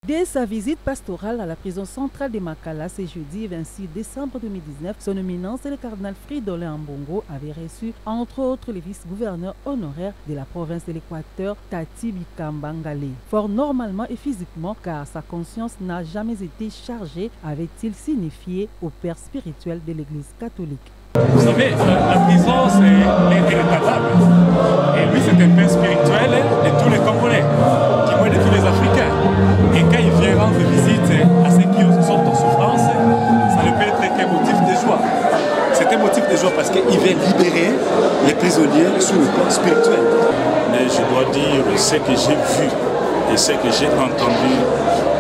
Dès sa visite pastorale à la prison centrale de Makala ce jeudi 26 décembre 2019, son éminence le cardinal Fridolin Ambongo avait reçu entre autres le vice-gouverneur honoraire de la province de l'Équateur, Tati Bikambangale. Fort normalement et physiquement, car sa conscience n'a jamais été chargée, avait-il signifié au père spirituel de l'Église catholique. Vous savez, la prison c'est irréparable. Et lui c'est un père spirituel de tous les Congolais, du moins de tous les Africains. Et quand il vient rendre visite à ceux qui sont en souffrance, ça ne peut être qu'un motif de joie. C'est un motif de joie parce qu'il vient libérer les prisonniers sur le plan spirituel. Mais je dois dire, ce que j'ai vu et ce que j'ai entendu,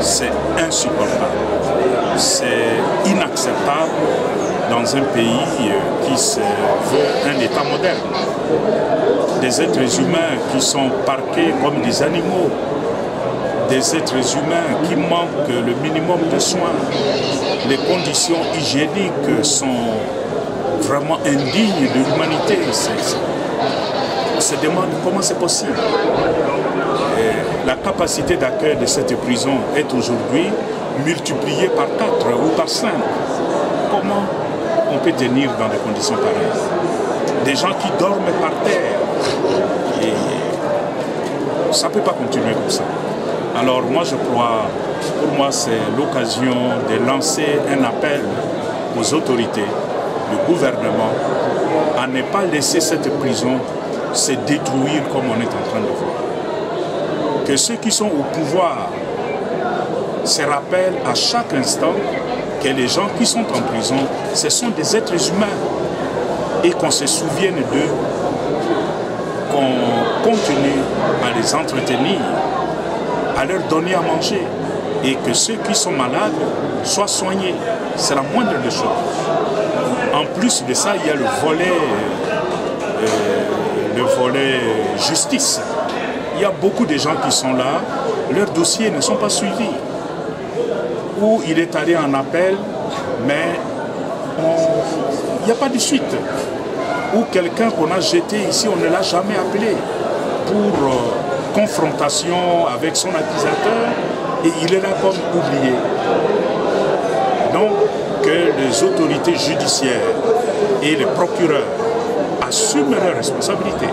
c'est insupportable. C'est inacceptable dans un pays qui se veut un État moderne. Des êtres humains qui sont parqués comme des animaux, des êtres humains qui manquent le minimum de soins. Les conditions hygiéniques sont vraiment indignes de l'humanité. On se demande comment c'est possible. Et la capacité d'accueil de cette prison est aujourd'hui multipliée par 4 ou par 5. Comment on peut tenir dans des conditions pareilles? Des gens qui dorment par terre. Et ça ne peut pas continuer comme ça. Alors moi je crois, pour moi c'est l'occasion de lancer un appel aux autorités, le gouvernement, à ne pas laisser cette prison se détruire comme on est en train de voir. Que ceux qui sont au pouvoir se rappellent à chaque instant que les gens qui sont en prison, ce sont des êtres humains et qu'on se souvienne d'eux, qu'on continue à les entretenir, à leur donner à manger et que ceux qui sont malades soient soignés. C'est la moindre des choses. En plus de ça, il y a le volet justice. Il y a beaucoup de gens qui sont là, leurs dossiers ne sont pas suivis. Ou il est allé en appel, mais il n'y a pas de suite. Ou quelqu'un qu'on a jeté ici, on ne l'a jamais appelé pour confrontation avec son accusateur et il est là comme oublié. Donc que les autorités judiciaires et les procureurs assument leurs responsabilités.